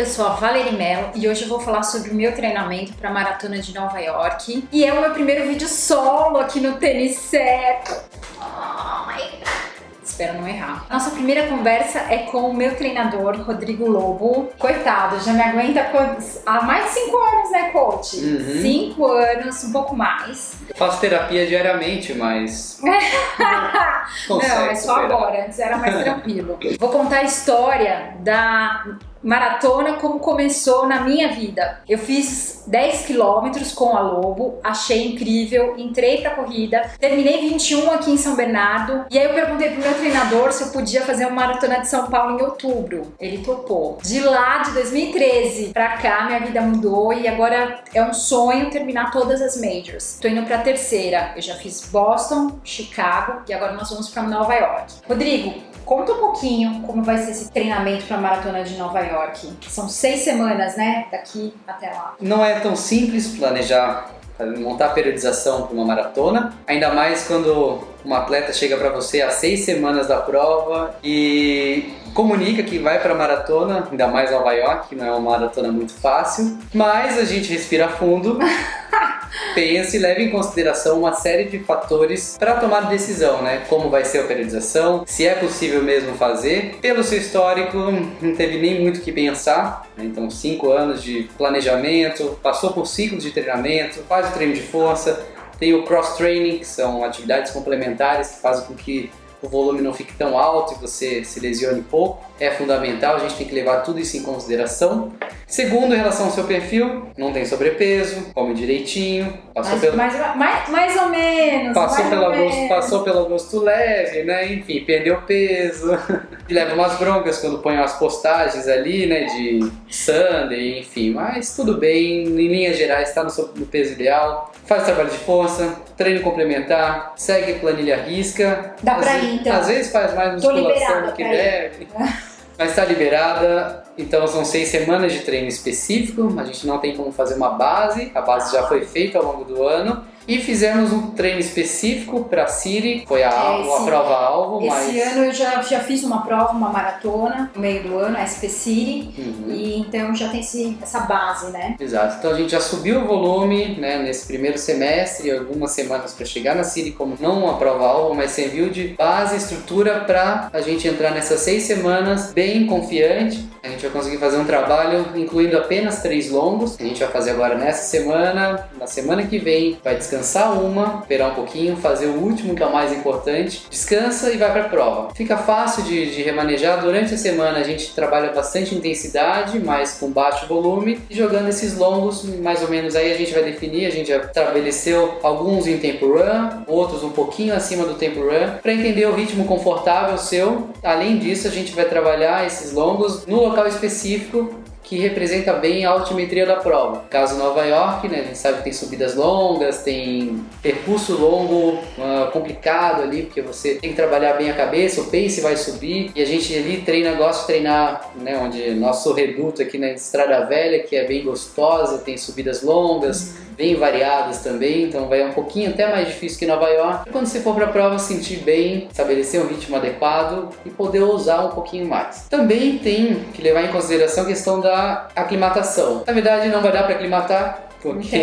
eu sou a Valerie Mello e hoje eu vou falar sobre o meu treinamento para a Maratona de Nova York. E é o meu primeiro vídeo solo aqui no Tênis Certo. Espero não errar. Nossa primeira conversa é com o meu treinador, Rodrigo Lobo. Coitado, já me aguenta há mais de 5 anos, né, coach? 5 anos, um pouco mais. Eu faço terapia diariamente, mas... Não, é só agora, antes era mais tranquilo. Vou contar a história da maratona, como começou na minha vida. Eu fiz 10 quilômetros com a Lobo, achei incrível, entrei pra corrida, terminei 21 aqui em São Bernardo, e aí eu perguntei pro meu treinador se eu podia fazer uma maratona de São Paulo em outubro. Ele topou. De lá, de 2013 pra cá, minha vida mudou e agora é um sonho terminar todas as majors. Tô indo pra terceira. Eu já fiz Boston, Chicago e agora nós vamos pra Nova York. Rodrigo, conta um pouquinho como vai ser esse treinamento para a Maratona de Nova York. São 6 semanas, né? Daqui até lá. Não é tão simples planejar, montar a periodização para uma maratona, ainda mais quando um atleta chega para você há 6 semanas da prova e comunica que vai para a maratona, ainda mais Nova York, que não é uma maratona muito fácil, mas a gente respira fundo, pensa e leva em consideração uma série de fatores para tomar decisão, né? Como vai ser a periodização, se é possível mesmo fazer. Pelo seu histórico, não teve nem muito o que pensar, né? Então 5 anos de planejamento, passou por ciclos de treinamento, faz o treino de força, tem o cross-training, que são atividades complementares que fazem com que o volume não fique tão alto e você se lesione pouco. É fundamental, a gente tem que levar tudo isso em consideração. Segundo, em relação ao seu perfil, não tem sobrepeso, come direitinho, mais ou menos. Passou pelo gosto leve, né? Enfim, perdeu peso. E leva umas broncas quando põe umas postagens ali, né? De Sunday, enfim. Mas tudo bem, em linhas gerais, está no peso ideal. Faz trabalho de força, treino complementar, segue planilha à risca. Dá pra ir, então. Às vezes faz mais musculação do que deve. Mas está liberada, então são 6 semanas de treino específico, a gente não tem como fazer uma base, a base já foi feita ao longo do ano. E fizemos um treino específico para a City, foi a prova-alvo. Esse ano eu já fiz uma prova, uma maratona, no meio do ano, a SP City, e então já tem essa base, né? Exato, então a gente já subiu o volume, né, nesse primeiro semestre, algumas semanas para chegar na City como não uma prova-alvo, mas serviu de base, estrutura para a gente entrar nessas 6 semanas bem confiante. A gente vai conseguir fazer um trabalho incluindo apenas 3 longos, que a gente vai fazer agora nessa semana, na semana que vem vai descansar esperar um pouquinho, fazer o último que é o mais importante, descansa e vai para a prova. Fica fácil de remanejar. Durante a semana a gente trabalha bastante intensidade, mas com baixo volume, e jogando esses longos, mais ou menos aí a gente vai definir, a gente já estabeleceu alguns em tempo run, outros um pouquinho acima do tempo run, para entender o ritmo confortável seu. Além disso, a gente vai trabalhar esses longos no local específico que representa bem a altimetria da prova. Caso Nova York, né, a gente sabe que tem subidas longas, tem percurso longo, complicado ali, porque você tem que trabalhar bem a cabeça, o pace vai subir, e a gente ali gosta de treinar, né, onde nosso reduto aqui na Estrada Velha, que é bem gostosa, tem subidas longas, bem variadas também, então vai um pouquinho até mais difícil que Nova York. E quando você for para a prova, sentir bem, estabelecer um ritmo adequado e poder ousar um pouquinho mais. Também tem que levar em consideração a questão da aclimatação. Na verdade, não vai dar para aclimatar, porque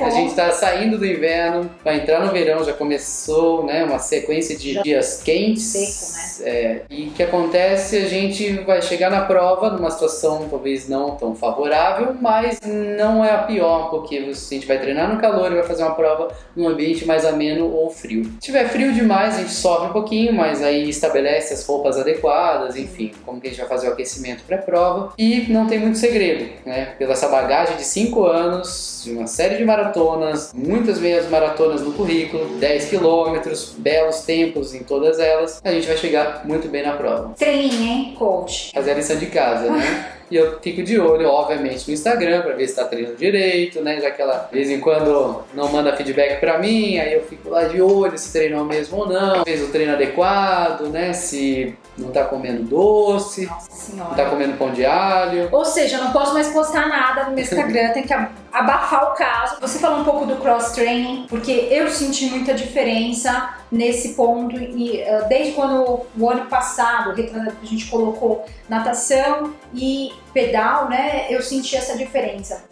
a gente está saindo do inverno, vai entrar no verão, já começou, né, uma sequência de dias quentes. Seco, né? E o que acontece? A gente vai chegar na prova numa situação talvez não tão favorável, mas não é a pior, porque a gente vai treinar no calor e vai fazer uma prova num ambiente mais ameno ou frio. Se tiver frio demais, a gente sofre um pouquinho, mas aí estabelece as roupas adequadas, enfim, como que a gente vai fazer o aquecimento pré-prova. E não tem muito segredo, né? Pela essa bagagem de 5 anos, de uma série de maratonas, muitas meias maratonas no currículo, 10 quilômetros, belos tempos em todas elas, a gente vai chegar muito bem na prova. Treininho, hein, coach? Fazer a lição de casa, né? E eu fico de olho, obviamente, no Instagram para ver se está treinando direito, né? Já que ela, de vez em quando, não manda feedback para mim, aí eu fico lá de olho se treinou mesmo ou não, fez o treino adequado, né? Se não tá comendo doce, não tá comendo pão de alho. Ou seja, eu não posso mais postar nada no meu Instagram, tem que abafar o caso. Você falou um pouco do cross-training, porque eu senti muita diferença nesse ponto, e desde quando o ano passado, a gente colocou natação e pedal, né, eu senti essa diferença.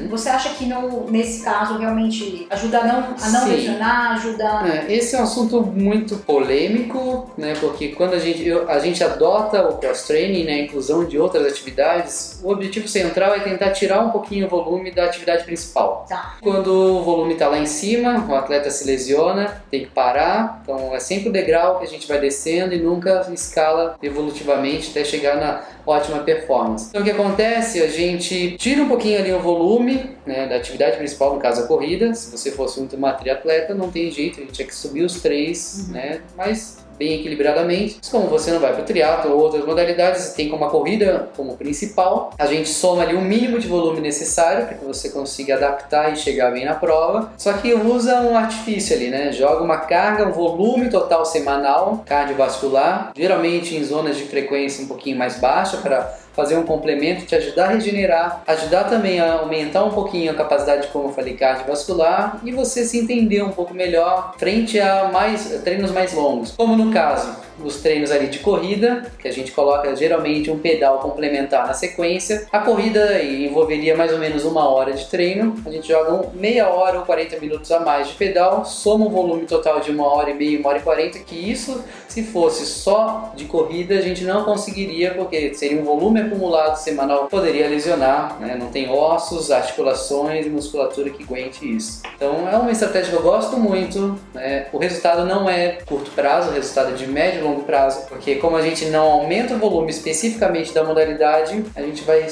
Você acha que nesse caso realmente ajuda a não lesionar, ajuda... Esse é um assunto muito polêmico, né, porque quando a gente adota o cross-training, né, a inclusão de outras atividades, o objetivo central é tentar tirar um pouquinho o volume da atividade principal. Tá. Quando o volume está lá em cima, o atleta se lesiona, tem que parar, então é sempre o degrau que a gente vai descendo e nunca escala evolutivamente até chegar na ótima performance. Então o que acontece? A gente tira um pouquinho ali o volume, né, da atividade principal, no caso a corrida. Se você fosse uma triatleta, não tem jeito, a gente tinha que subir os três, né, mas bem equilibradamente. Mas como você não vai para o triatlo ou outras modalidades, tem como a corrida como principal, a gente soma ali o mínimo de volume necessário para que você consiga adaptar e chegar bem na prova, só que usa um artifício ali, né? Joga uma carga, um volume total semanal cardiovascular, geralmente em zonas de frequência um pouquinho mais baixa, para fazer um complemento, te ajudar a regenerar, ajudar também a aumentar um pouquinho a capacidade, como eu falei, cardiovascular, e você se entender um pouco melhor frente a treinos mais longos, como no caso dos treinos ali de corrida, que a gente coloca geralmente um pedal complementar na sequência. A corrida envolveria mais ou menos 1 hora de treino, a gente joga meia hora ou 40 minutos a mais de pedal, soma um volume total de 1h30, 1h40, que isso, se fosse só de corrida, a gente não conseguiria, porque seria um volume acumulado semanal, poderia lesionar, né? Não tem ossos, articulações e musculatura que aguente isso. Então é uma estratégia que eu gosto muito, né? O resultado não é curto prazo, o resultado é de médio e longo prazo, porque como a gente não aumenta o volume especificamente da modalidade, a gente vai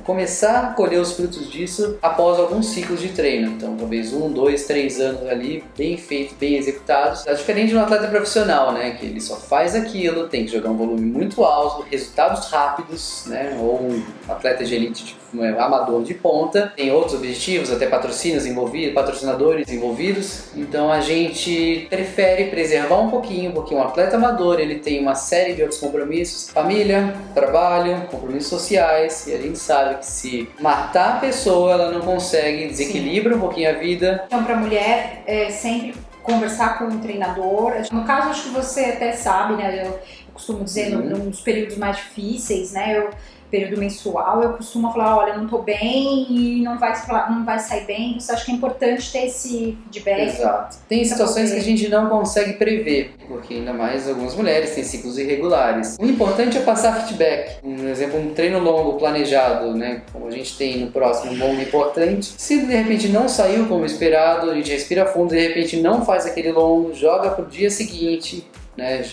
começar a colher os frutos disso após alguns ciclos de treino. Então talvez 1, 2, 3 anos ali, bem feitos, bem executados. É diferente de um atleta profissional, né? Que ele só faz aquilo, tem que jogar um volume muito alto, resultados rápidos, né? Ou um atleta de elite, tipo, amador de ponta, tem outros objetivos, até patrocínios envolvidos, patrocinadores envolvidos. Então a gente prefere preservar um pouquinho, porque um atleta amador, ele tem uma série de outros compromissos, família, trabalho, compromissos sociais, e a gente sabe que se matar a pessoa, ela não consegue, desequilibra um pouquinho a vida. Então, para a mulher, sempre conversar com um treinador. No caso, acho que você até sabe, né? Eu costumo dizer, nos períodos mais difíceis, né? Período menstrual, eu costumo falar, olha, não tô bem e não vai sair bem. Você acha que é importante ter esse feedback? Exato. Tem situações que a gente não consegue prever, porque ainda mais algumas mulheres têm ciclos irregulares. O importante é passar feedback. Um exemplo, um treino longo planejado, né, como a gente tem no próximo longo importante. Se de repente não saiu como esperado, a gente respira fundo, de repente não faz aquele longo, joga pro dia seguinte, né,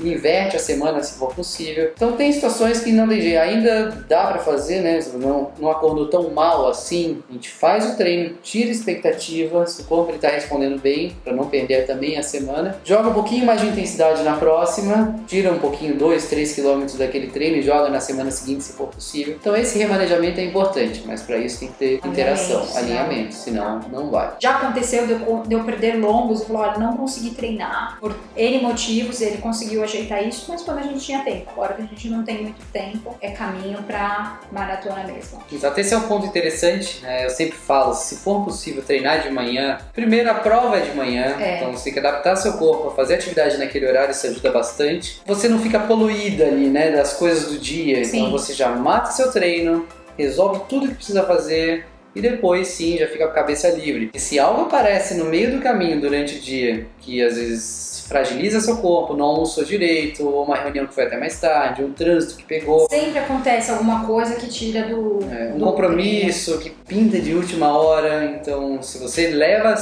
inverte a semana se for possível. Então tem situações que não tem jeito, ainda dá para fazer, né, não acordou tão mal assim, a gente faz o treino, tira expectativas, o corpo está respondendo bem, para não perder também a semana, joga um pouquinho mais de intensidade na próxima, tira um pouquinho, 2, 3 km daquele treino e joga na semana seguinte se for possível. Então esse remanejamento é importante, mas para isso tem que ter interação, alinhamento, senão não vai. Já aconteceu de eu perder longos e falar, olha, não consegui treinar por N motivos, ele conseguiu ajeitar isso, mas quando a gente tinha tempo. Agora que a gente não tem muito tempo, é caminho pra maratona mesmo. Exato, esse é um ponto interessante, né? Eu sempre falo, se for possível treinar de manhã, primeiro a prova é de manhã, então você tem que adaptar seu corpo a fazer atividade naquele horário, isso ajuda bastante. Você não fica poluída ali, né, das coisas do dia, então você já mata seu treino, resolve tudo que precisa fazer, e depois sim, já fica com a cabeça livre. E se algo aparece no meio do caminho durante o dia, que às vezes fragiliza seu corpo, não almoçou direito, ou uma reunião que foi até mais tarde, um trânsito que pegou. Sempre acontece alguma coisa que tira do... um compromisso que pinta de última hora, então se você leva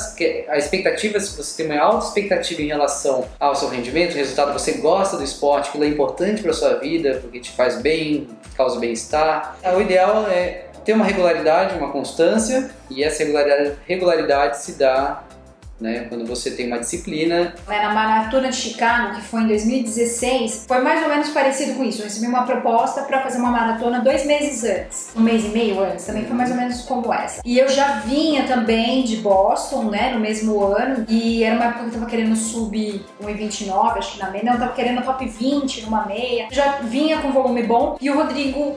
a expectativa, se você tem uma alta expectativa em relação ao seu rendimento, o resultado, você gosta do esporte, aquilo é importante para sua vida, porque te faz bem, causa bem-estar, o ideal é ter uma regularidade, uma constância, e essa regularidade se dá, né, quando você tem uma disciplina. Na Maratona de Chicago, que foi em 2016, foi mais ou menos parecido com isso. Eu recebi uma proposta para fazer uma maratona 2 meses antes, 1 mês e meio antes, também foi mais ou menos como essa. E eu já vinha também de Boston, né, no mesmo ano, e era uma época que eu tava querendo subir 1,29, acho que na meia, não, eu tava querendo top 20 numa meia, já vinha com volume bom, e o Rodrigo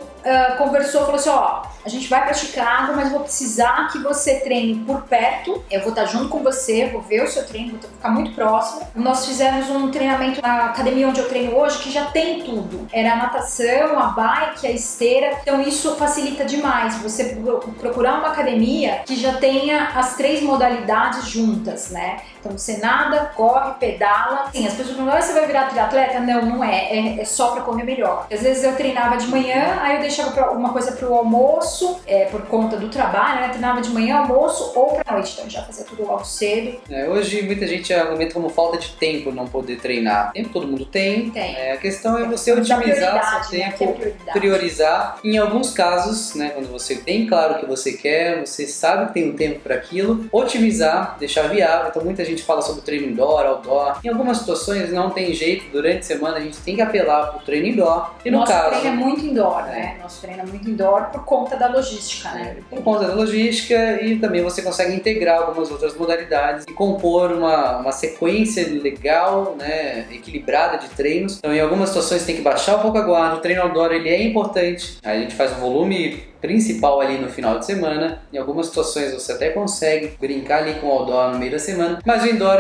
conversou, falou assim, ó, a gente vai pra Chicago, mas eu vou precisar que você treine por perto, eu vou estar junto com você, vou ver o seu treino, vou ficar muito próximo. Nós fizemos um treinamento na academia onde eu treino hoje, que já tem tudo. Era a natação, a bike, a esteira, então isso facilita demais, você procurar uma academia que já tenha as 3 modalidades juntas, né? Então você nada, corre, pedala. Sim, as pessoas falam, você vai virar triatleta? Não, não é. É só pra correr melhor. Às vezes eu treinava de manhã, aí eu deixava alguma coisa pro almoço, por conta do trabalho, né? Treinava de manhã, almoço ou pra noite. Então eu já fazia tudo logo cedo. Hoje muita gente argumenta como falta de tempo não poder treinar. Tempo todo mundo tem. A questão é você otimizar seu tempo, priorizar. Em alguns casos, né, quando você tem claro o que você quer, você sabe que tem um tempo para aquilo, otimizar, deixar viável. Então muita gente fala sobre treino indoor, outdoor. Em algumas situações não tem jeito, durante a semana a gente tem que apelar pro treino indoor. E no Nosso caso, treino é muito indoor, né? Nosso treino é muito indoor por conta da logística, né? Por conta da logística, e também você consegue integrar algumas outras modalidades e compor uma sequência legal, né, equilibrada de treinos. Então em algumas situações tem que baixar um pouco a guarda, o treino outdoor ele é importante, a gente faz um volume principal ali no final de semana. Em algumas situações você até consegue brincar ali com o outdoor no meio da semana, mas o indoor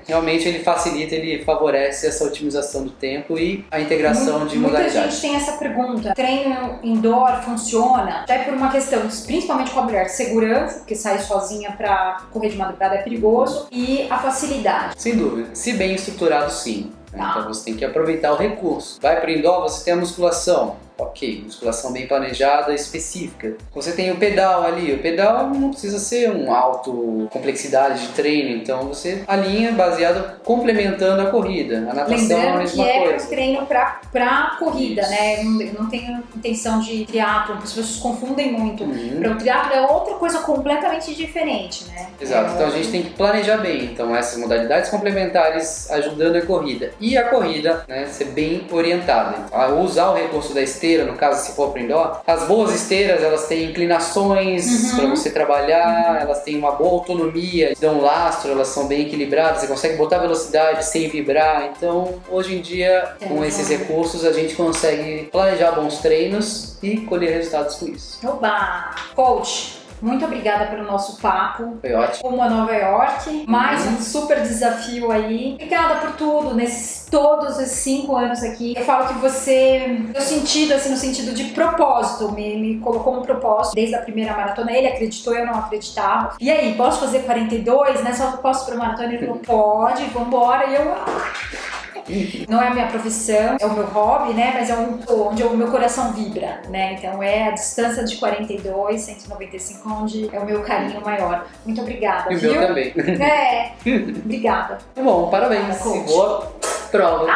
realmente ele facilita, ele favorece essa otimização do tempo e a integração de modalidades. Muita gente tem essa pergunta, treino indoor funciona? Até por uma questão, principalmente com a mulher, de segurança, porque sair sozinha pra correr de madrugada é perigoso, e a facilidade. Sem dúvida, se bem estruturado sim. Então você tem que aproveitar o recurso. Vai para o indoor, você tem a musculação. Ok, musculação bem planejada, específica. Você tem o pedal ali, o pedal não precisa ser uma alta complexidade de treino, então você alinha baseado, complementando a corrida. A natação é a mesma coisa. Lembrando que é um treino pra corrida, né? Eu não tenho intenção de triatlo, as pessoas confundem muito. Para o triatlo é outra coisa completamente diferente, né? Exato, então a gente tem que planejar bem. Então essas modalidades complementares ajudando a corrida. E a corrida, né, ser bem orientada. Então, usar o recurso da esteira, no caso se for para indoor, as boas esteiras elas têm inclinações para você trabalhar, elas têm uma boa autonomia, dão lastro, elas são bem equilibradas, você consegue botar velocidade sem vibrar. Então hoje em dia com esses recursos a gente consegue planejar bons treinos e colher resultados com isso. Oba! Coach, muito obrigada pelo nosso papo. Foi ótimo. Rumo a Nova York. Mais um super desafio aí. Obrigada por tudo, todos esses 5 anos aqui. Eu falo que você, no sentido, assim, no sentido de propósito, me colocou um propósito desde a primeira maratona. Ele acreditou, eu não acreditava. E aí, posso fazer 42, né? Só posso pra maratona? Ele falou, pode, vambora. E eu... Não é a minha profissão, é o meu hobby, né? Mas é onde o meu coração vibra, né? Então é a distância de 42, 195, onde é o meu carinho maior. Muito obrigada, e viu? o meu também. Obrigada. Bom, parabéns. Boa prova.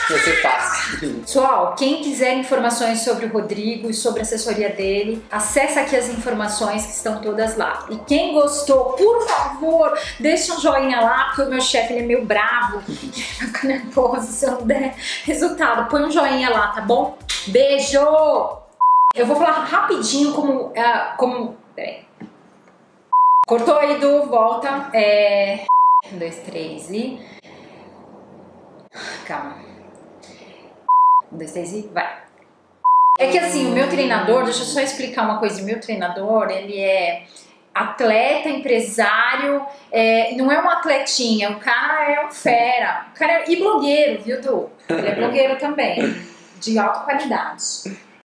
Vai ser fácil. Pessoal, quem quiser informações sobre o Rodrigo e sobre a assessoria dele, acessa aqui as informações que estão todas lá. E quem gostou, por favor, deixa um joinha lá, porque o meu chefe ele é meio bravo. Ele vai ficar nervoso se eu não der resultado. Põe um joinha lá, tá bom? Beijo! Eu vou falar rapidinho como... Peraí. Cortou aí, Du, volta. 1, 2, 3 e... Calma. 1, 2, 3 e vai. É que assim, o meu treinador, deixa eu só explicar uma coisa, o meu treinador, ele é atleta, empresário, não é um atletinha, o cara é um fera, e blogueiro, viu, Du? Ele é blogueiro também, de alta qualidade.